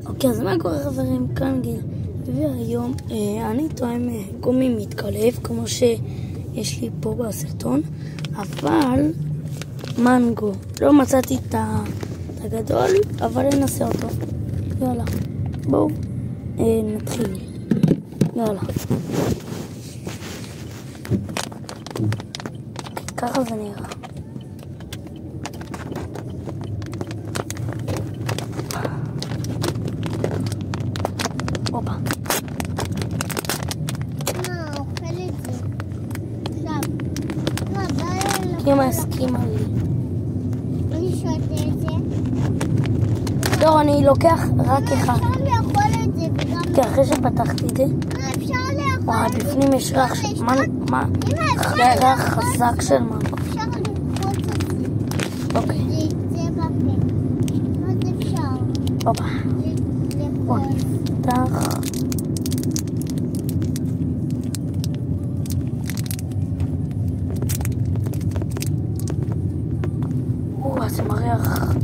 אוקיי, אז מה קורה חברים? כאן גיל. והיום אני טועם גומי מתקלף, כמו שיש לי פה בסרטון, אבל מנגו. לא מצאתי את הגדול, אבל ננסה אותו. יאללה, בואו נתחיל. יאללה. ככה זה נראה. הופה. אוכל את זה. עכשיו. כי אמא הסכימה לי. אני שותה את זה. לא, אני לוקח רק אחד. אפשר לאכול את זה וגם... כי אחרי שפתחתי את זה, אפשר לאכול וואי, את זה. בפנים יש ריח חזק של מנגו. אפשר לקפוץ את זה. אוקיי. זה בפה. אז אפשר. הופה. וואי, פתח. זה מריח.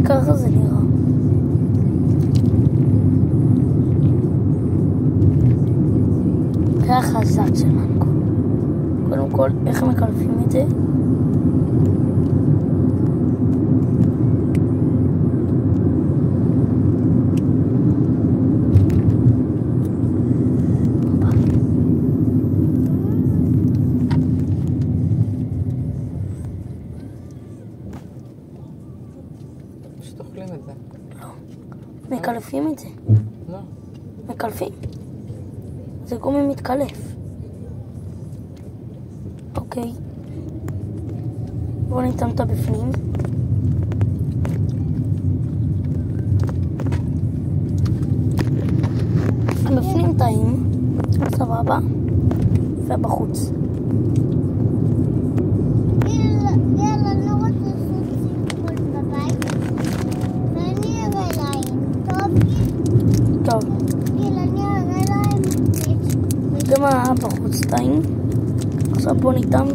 ככה זה נראה. ריח חזק של מנגו. קודם כל, איך מקלפים את זה? שתאכלים את זה. לא. מקלפים את זה. לא. מקלפים. זה גומי מתקלף. אוקיי. בואו ניתן אותה בפנים. בפנים טעים. סבבה. ובחוץ. טוב. גם בחוץ טעים. עכשיו בוא ניתן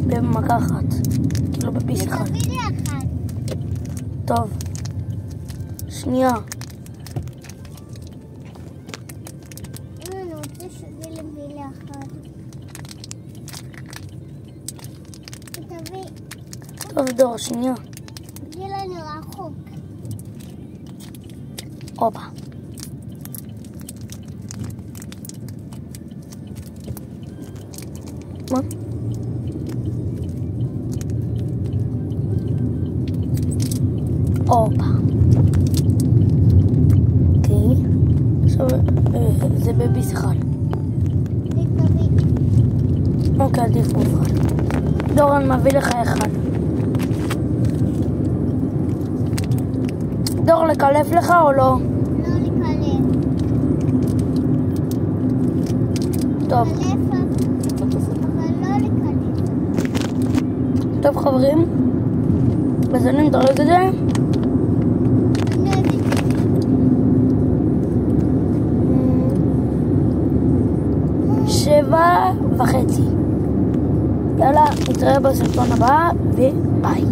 במכה אחת. כאילו בפיס אחד. טוב. שנייה. אני רוצה שזה לביא לאחד. תביא. טוב דור, שנייה. גיל אני רחוק. הופה. מה? הופה. אוקיי. עכשיו זה בביס אחד. אוקיי, עדיף מופרד. דורן מביא לך אחד. דור, לקלף לך או לא? לא לקלף. טוב. אבל לא לקלף. טוב חברים, אז אני נדרג את זה. 7:30. יאללה, נתראה בסרטון הבא, וביי.